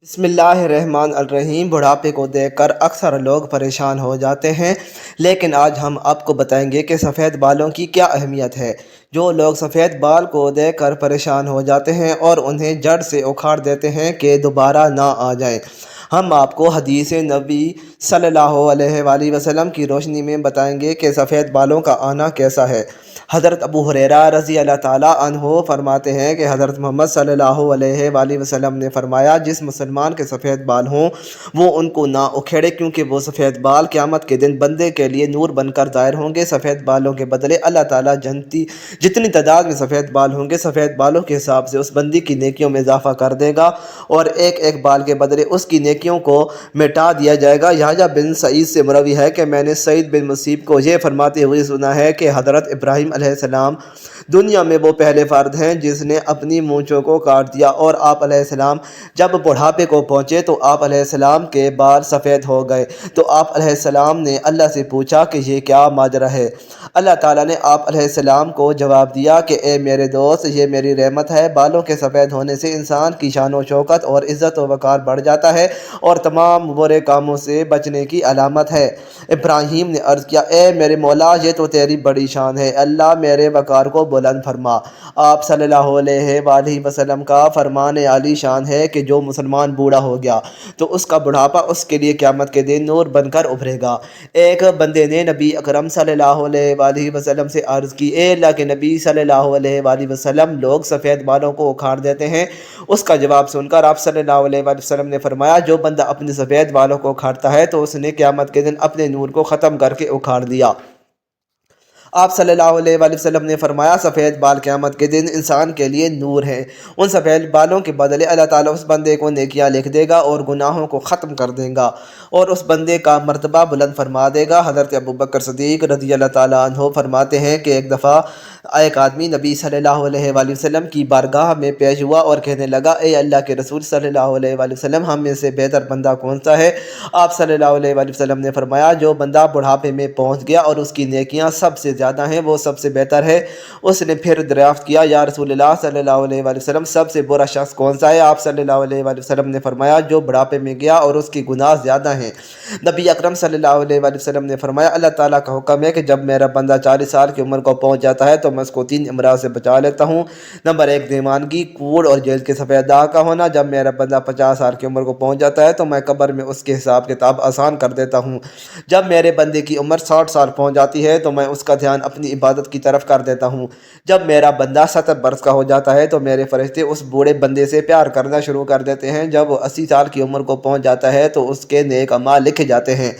بسم اللہ الرحمن الرحیم۔ بڑھاپے کو دیکھ کر اکثر لوگ پریشان ہو جاتے ہیں، لیکن آج ہم آپ کو بتائیں گے کہ سفید بالوں کی کیا اہمیت ہے۔ جو لوگ سفید بال کو دیکھ کر پریشان ہو جاتے ہیں اور انہیں جڑ سے اکھاڑ دیتے ہیں کہ دوبارہ نہ آ جائیں، ہم آپ کو حدیث نبی صلی اللہ علیہ وآلہ وسلم کی روشنی میں بتائیں گے کہ سفید بالوں کا آنا کیسا ہے۔ حضرت ابو ہریرہ رضی اللہ تعالیٰ عنہ فرماتے ہیں کہ حضرت محمد صلی اللہ علیہ وآلہ وسلم نے فرمایا، جس مسلمان کے سفید بال ہوں وہ ان کو نہ اکھیڑے، کیونکہ وہ سفید بال قیامت کے دن بندے کے لیے نور بن کر ظاہر ہوں گے۔ سفید بالوں کے بدلے اللہ تعالیٰ جتنی تعداد میں سفید بال ہوں گے، سفید بالوں کے حساب سے اس بندی کی نیکیوں میں اضافہ کر دے گا، اور ایک ایک بال کے بدلے اس کی نیکیوں کو مٹا دیا جائے گا۔ یحییٰ بن سعید سے مروی ہے کہ میں نے سعید بن مسیب کو یہ فرماتے ہوئے سنا ہے کہ حضرت ابراہیم علیہ السلام دنیا میں وہ پہلے فرد ہیں جس نے اپنی مونچھوں کو کاٹ دیا، اور آپ علیہ السلام جب بڑھاپے کو پہنچے تو آپ علیہ السلام کے بال سفید ہو گئے، تو آپ علیہ السلام نے اللہ سے پوچھا کہ یہ کیا ماجرا ہے۔ اللہ تعالیٰ نے آپ علیہ السلام کو جواب دیا کہ اے میرے دوست، یہ میری رحمت ہے۔ بالوں کے سفید ہونے سے انسان کی شان و شوکت اور عزت و وقار بڑھ جاتا ہے اور تمام برے کاموں سے بچنے کی علامت ہے۔ ابراہیم نے عرض کیا، اے میرے مولا، یہ تو تیری بڑی شان ہے، اللہ میرے وقار کو بلند فرما۔ آپ صلی اللہ علیہ وآلہ وسلم کا فرمان عالی شان ہے کہ جو مسلمان بوڑھا ہو گیا تو اس کا بڑھاپا اس کے لیے قیامت کے دن نور بن کر ابھرے گا۔ ایک بندے نے نبی اکرم صلی اللہ علیہ وآلہ وسلم سے عرض کی، اے اللہ کے نبی صلی اللہ علیہ وآلہ وسلم، لوگ سفید بالوں کو اکھاڑ دیتے ہیں۔ اس کا جواب سن کر آپ صلی اللہ علیہ وآلہ وسلم نے فرمایا، جو بندہ اپنے سفید بالوں کو اکھاڑتا ہے تو اس نے قیامت کے دن اپنے نور کو ختم کر کے اکھاڑ دیا۔ آپ صلی اللہ علیہ وآلہ وسلم نے فرمایا، سفید بال قیامت کے دن انسان کے لیے نور ہیں۔ ان سفید بالوں کے بدلے اللہ تعالیٰ اس بندے کو نیکیاں لکھ دے گا اور گناہوں کو ختم کر دے گا، اور اس بندے کا مرتبہ بلند فرما دے گا۔ حضرت ابوبکر صدیق رضی اللہ تعالیٰ عنہ فرماتے ہیں کہ ایک دفعہ ایک آدمی نبی صلی اللہ علیہ وآلہ وسلم کی بارگاہ میں پیش ہوا اور کہنے لگا، اے اللہ کے رسول صلی اللہ علیہ وآلہ وسلم، ہم میں سے بہتر بندہ کون سا ہے؟ آپ صلی اللہ علیہ وآلہ وسلم نے فرمایا، جو بندہ بڑھاپے میں پہنچ گیا اور اس کی نیکیاں سب سے زیادہ ہیں، وہ سب سے بہتر ہے۔ اس نے پھر دریافت کیا، یا رسول اللہ صلی اللہ علیہ وآلہ وسلم، سب سے برا شخص کون سا ہے؟ آپ صلی اللہ علیہ وآلہ وسلم نے فرمایا، جو بڑھاپے میں گیا اور اس کی گناہ زیادہ ہیں۔ نبی اکرم صلی اللہ علیہ وآلہ وسلم نے فرمایا، اللہ تعالیٰ کا حکم ہے کہ جب میرا بندہ 40 سال کی عمر کو پہنچ جاتا ہے تو میں اس کو 3 امراض سے بچا لیتا ہوں۔ نمبر 1، دیوانگی، کوڑ اور جلد کے سفید داغ کا ہونا۔ جب میرا بندہ 50 سال کی عمر کو پہنچ جاتا ہے تو میں قبر میں اس کے حساب کتاب آسان کر دیتا ہوں۔ جب میرے بندے کی عمر 60 سال پہنچ جاتی ہے تو میں اس کا دھیان اپنی عبادت کی طرف کر دیتا ہوں۔ جب میرا بندہ 70 برس کا ہو جاتا ہے تو میرے فرشتے اس بوڑھے بندے سے پیار کرنا شروع کر دیتے ہیں۔ جب وہ 80 سال کی عمر کو پہنچ جاتا ہے تو اس کے نیک اعمال لکھے جاتے ہیں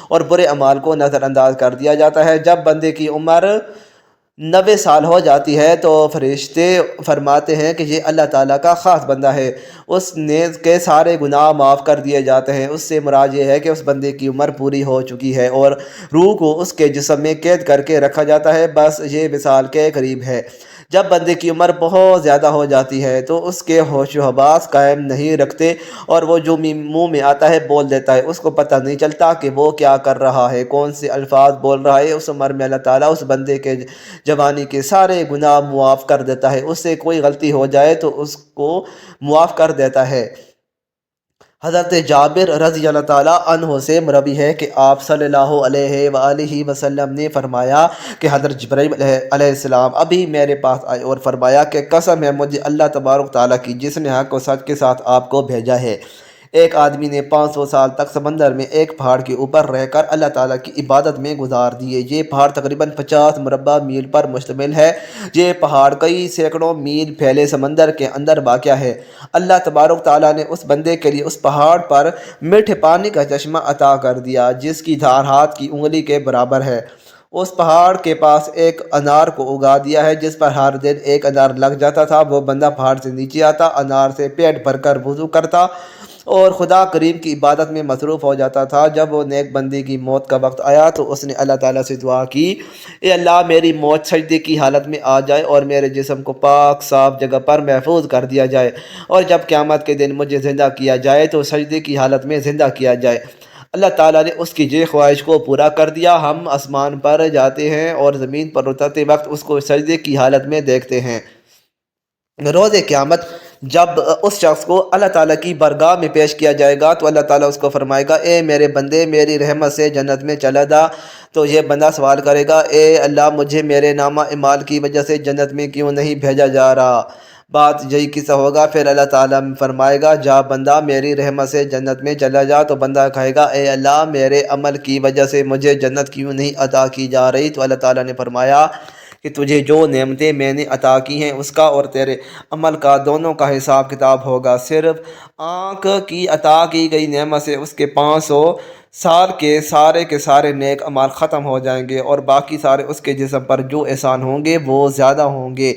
اور برے اعمال کو نظر انداز کر دیا جاتا ہے۔ جب بندے کی عمر 90 سال ہو جاتی ہے تو فرشتے فرماتے ہیں کہ یہ اللہ تعالیٰ کا خاص بندہ ہے، اس نے کے سارے گناہ معاف کر دیے جاتے ہیں۔ اس سے مراد یہ ہے کہ اس بندے کی عمر پوری ہو چکی ہے اور روح کو اس کے جسم میں قید کر کے رکھا جاتا ہے، بس یہ وصال کے قریب ہے۔ جب بندے کی عمر بہت زیادہ ہو جاتی ہے تو اس کے ہوش و حواس قائم نہیں رکھتے اور وہ جو منہ میں آتا ہے بول دیتا ہے، اس کو پتہ نہیں چلتا کہ وہ کیا کر رہا ہے، کون سے الفاظ بول رہا ہے۔ اس عمر میں اللہ تعالیٰ اس بندے کے جوانی کے سارے گناہ معاف کر دیتا ہے، اس سے کوئی غلطی ہو جائے تو اس کو معاف کر دیتا ہے۔ حضرت جابر رضی اللہ تعالیٰ عنہ سے مروی ہے کہ آپ صلی اللہ علیہ وآلہ وسلم نے فرمایا کہ حضرت جبرائیل علیہ السلام ابھی میرے پاس آئے اور فرمایا کہ قسم ہے مجھے اللہ تبارک تعالیٰ کی جس نے حق و سچ کے ساتھ آپ کو بھیجا ہے، ایک آدمی نے 500 سال تک سمندر میں ایک پہاڑ کے اوپر رہ کر اللہ تعالیٰ کی عبادت میں گزار دیے۔ یہ پہاڑ تقریباً 50 مربع میل پر مشتمل ہے۔ یہ پہاڑ کئی سینکڑوں میل پھیلے سمندر کے اندر واقع ہے۔ اللہ تبارک تعالیٰ نے اس بندے کے لیے اس پہاڑ پر میٹھے پانی کا چشمہ عطا کر دیا جس کی دھار ہاتھ کی انگلی کے برابر ہے۔ اس پہاڑ کے پاس ایک انار کو اگا دیا ہے جس پر ہر دن ایک انار لگ جاتا تھا۔ وہ بندہ پہاڑ سے نیچے آتا، انار سے پیٹ بھر کر وضو کرتا اور خدا کریم کی عبادت میں مصروف ہو جاتا تھا۔ جب وہ نیک بندے کی موت کا وقت آیا تو اس نے اللہ تعالیٰ سے دعا کی، اے اللہ میری موت سجدے کی حالت میں آ جائے اور میرے جسم کو پاک صاف جگہ پر محفوظ کر دیا جائے، اور جب قیامت کے دن مجھے زندہ کیا جائے تو سجدے کی حالت میں زندہ کیا جائے۔ اللہ تعالیٰ نے اس کی یہ خواہش کو پورا کر دیا۔ ہم آسمان پر جاتے ہیں اور زمین پر اترتے وقت اس کو سجدے کی حالت میں دیکھتے ہیں۔ روز قیامت جب اس شخص کو اللہ تعالیٰ کی بارگاہ میں پیش کیا جائے گا تو اللہ تعالیٰ اس کو فرمائے گا اے میرے بندے میری رحمت سے جنت میں چلا جا۔ تو یہ بندہ سوال کرے گا اے اللہ مجھے میرے نامہ اعمال کی وجہ سے جنت میں کیوں نہیں بھیجا جا رہا؟ بات یہی قصہ ہوگا۔ پھر اللہ تعالیٰ فرمائے گا جا بندہ میری رحمت سے جنت میں چلا جا۔ تو بندہ کہے گا اے اللہ میرے عمل کی وجہ سے مجھے جنت کیوں نہیں عطا کی جا رہی؟ تو اللہ تعالیٰ نے فرمایا کہ تجھے جو نعمتیں میں نے عطا کی ہیں اس کا اور تیرے عمل کا دونوں کا حساب کتاب ہوگا۔ صرف آنکھ کی عطا کی گئی نعمت سے اس کے 500 سال کے سارے نیک اعمال ختم ہو جائیں گے اور باقی سارے اس کے جسم پر جو احسان ہوں گے وہ زیادہ ہوں گے۔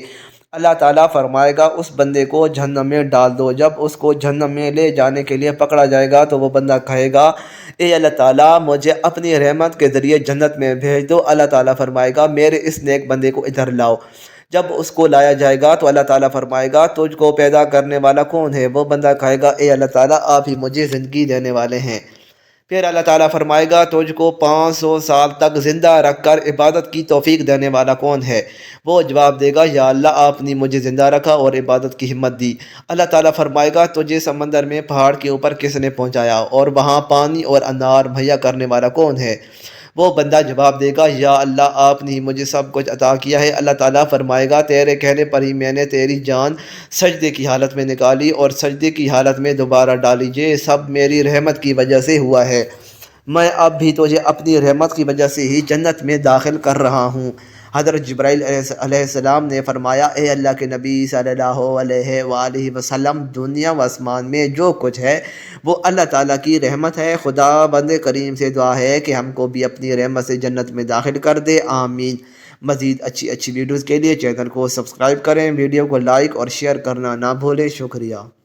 اللہ تعالیٰ فرمائے گا اس بندے کو جہنم میں ڈال دو۔ جب اس کو جہنم میں لے جانے کے لیے پکڑا جائے گا تو وہ بندہ کہے گا اے اللہ تعالیٰ مجھے اپنی رحمت کے ذریعے جنت میں بھیج دو۔ اللہ تعالیٰ فرمائے گا میرے اس نیک بندے کو ادھر لاؤ۔ جب اس کو لایا جائے گا تو اللہ تعالیٰ فرمائے گا تجھ کو پیدا کرنے والا کون ہے؟ وہ بندہ کہے گا اے اللہ تعالیٰ آپ ہی مجھے زندگی دینے والے ہیں۔ پھر اللہ تعالیٰ فرمائے گا تجھ کو 500 سال تک زندہ رکھ کر عبادت کی توفیق دینے والا کون ہے؟ وہ جواب دے گا یا اللہ آپ نے مجھے زندہ رکھا اور عبادت کی ہمت دی۔ اللہ تعالیٰ فرمائے گا تجھے سمندر میں پہاڑ کے اوپر کس نے پہنچایا اور وہاں پانی اور انار مہیا کرنے والا کون ہے؟ وہ بندہ جواب دے گا یا اللہ آپ نے مجھے سب کچھ عطا کیا ہے۔ اللہ تعالیٰ فرمائے گا تیرے کہنے پر ہی میں نے تیری جان سجدے کی حالت میں نکالی اور سجدے کی حالت میں دوبارہ ڈالی، یہ سب میری رحمت کی وجہ سے ہوا ہے۔ میں اب بھی تجھے اپنی رحمت کی وجہ سے ہی جنت میں داخل کر رہا ہوں۔ حضرت جبرائیل علیہ السلام نے فرمایا اے اللہ کے نبی صلی اللہ علیہ وآلہ وسلم دنیا و آسمان میں جو کچھ ہے وہ اللہ تعالیٰ کی رحمت ہے۔ خدا بند کریم سے دعا ہے کہ ہم کو بھی اپنی رحمت سے جنت میں داخل کر دے، آمین۔ مزید اچھی ویڈیوز کے لیے چینل کو سبسکرائب کریں، ویڈیو کو لائک اور شیئر کرنا نہ بھولیں۔ شکریہ۔